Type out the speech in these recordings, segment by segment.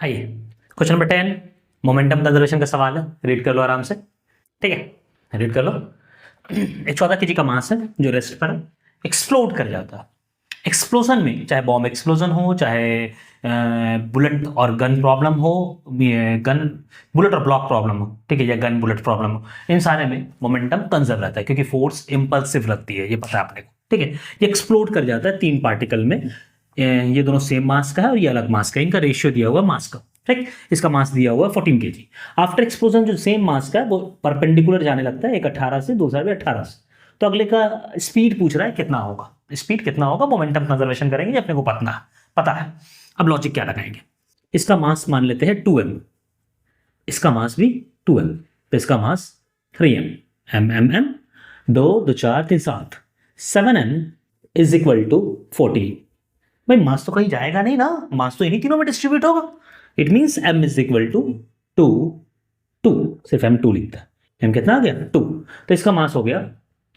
आइए question number 10 momentum conservation का सवाल है, रीड कर लो आराम से। ठीक है, रीड कर लो। एक 14 kg का मास है जो रेस्ट पर एक्सप्लोड कर जाता है। एक्सप्लोजन में चाहे बॉम्ब एक्सप्लोजन हो, चाहे बुलेट और गन प्रॉब्लम हो, गन बुलेट और ब्लॉक प्रॉब्लम हो, ठीक है, या गन बुलेट प्रॉब्लम हो, इन सारे में मोमेंटम कंजर्व रहता है क्योंकि फोर्स इंपल्सिव लगती है, ये पता है आपने को। ठीक है, ये एक्सप्लोड कर जाता है 3 पार्टिकल में। ये दोनों सेम मास का है और ये अलग मास का, इनका रेशियो दिया हुआ मास का। ठीक, इसका मास दिया हुआ 14 kg। आफ्टर एक्सप्लोजन जो सेम मास का है वो परपेंडिकुलर जाने लगता है, एक 18 से, दूसरा भी 18 से। तो अगले का स्पीड पूछ रहा है कितना होगा, स्पीड कितना होगा, मोमेंटम कंजर्वेशन करेंगे, ये अपने को पता है। अब लॉजिक क्या लगाएंगे, इसका मास मान लेते हैं 2m, इसका मास भी 2m, तो इसका mass 3m, m 2 2 4 3 7, 7n is equal to 14। भाई मास तो कहीं जाएगा नहीं ना, मास तो इन्हीं तीनों में डिस्ट्रीब्यूट होगा। It means m is equal to 2, सिर्फ m 2 लिखता है, m कितना आ गया 2, तो इसका मास हो गया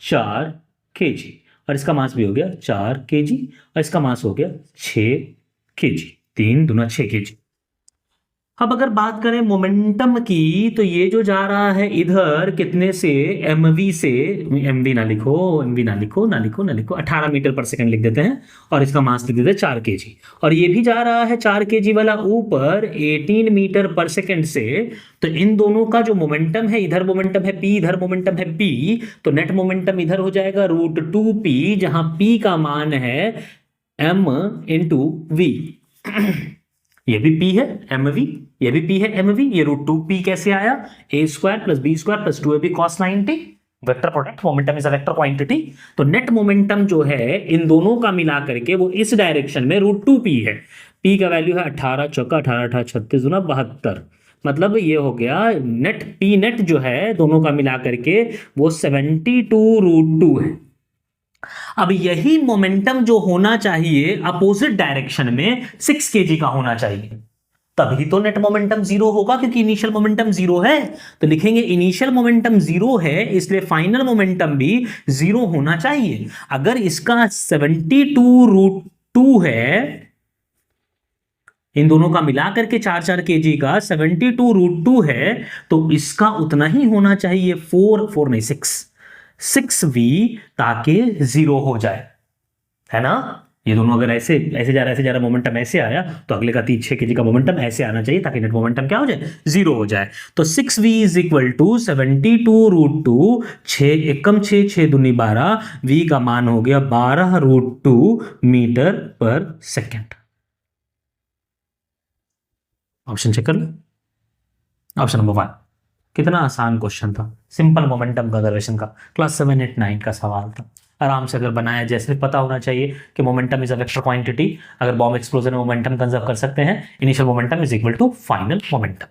4 kg और इसका मास भी हो गया 4 kg और इसका मास हो गया 6 kg, 3 दूना 6 kg। अब अगर बात करें मोमेंटम की, तो ये जो जा रहा है इधर कितने से, mv से, mv ना लिखो, mv ना लिखो, 18 मीटर पर सेकंड लिख देते हैं और इसका मास लिख देते हैं 4 kg, और ये भी जा रहा है 4 kg वाला ऊपर 18 मीटर पर सेकंड से। तो इन दोनों का जो मोमेंटम है, इधर मोमेंटम है p, इधर मोमेंटम है p, तो नेट मोमेंटम इधर हो जाएगा √2p, जहां p का मान है m इंटू v। ये भी p है mv, ये भी p है mv, ये √2p कैसे आया, a² + b² + 2ab cos 90, vector product, momentum is a vector quantity. तो नेट मोमेंटम जो है इन दोनों का मिला करके वो इस डायरेक्शन में √2p है। p का वैल्यू है 18 चौका 18 18 36 दूना 72, मतलब ये हो गया नेट, p नेट जो है दोनों का मिला करके वो 72√2 है। अब यही मोमेंटम जो होना चाहिए अपोजिट डायरेक्शन में 6 kg का होना चाहिए, तभी तो नेट मोमेंटम 0 होगा, क्योंकि इनिशियल मोमेंटम 0 है। तो लिखेंगे इनिशियल मोमेंटम 0 है, इसलिए फाइनल मोमेंटम भी 0 होना चाहिए। अगर इसका 72√2 है, इन दोनों का मिलाकर के 4 kg का 72√2 है, तो इसका उतना ही होना चाहिए 4 नहीं 6v, ताकि 0 हो जाए, है ना। ये दोनों अगर ऐसे जा रहा मोमेंटम ऐसे आया, तो अगले का 6 kg का मोमेंटम ऐसे आना चाहिए ताकि नेट मोमेंटम क्या हो जाए, 0 हो जाए। तो 6v इज इक्वल टू 72√2, 6 एकम 6 6 दूनी 12, v का मान हो गया 12√2 मीटर पर सेकेंड। ऑप्शन चेक कर लो, ऑप्शन नंबर 1। कितना आसान क्वेश्चन था, सिंपल मोमेंटम कंजर्वेशन का, क्लास 7 8 9 का सवाल था। आराम से अगर बनाया, जैसे पता होना चाहिए कि momentum is a vector quantity, अगर बॉम्ब एक्सप्लोजन में मोमेंटम कंजर्व कर सकते हैं, initial momentum is equal to final momentum.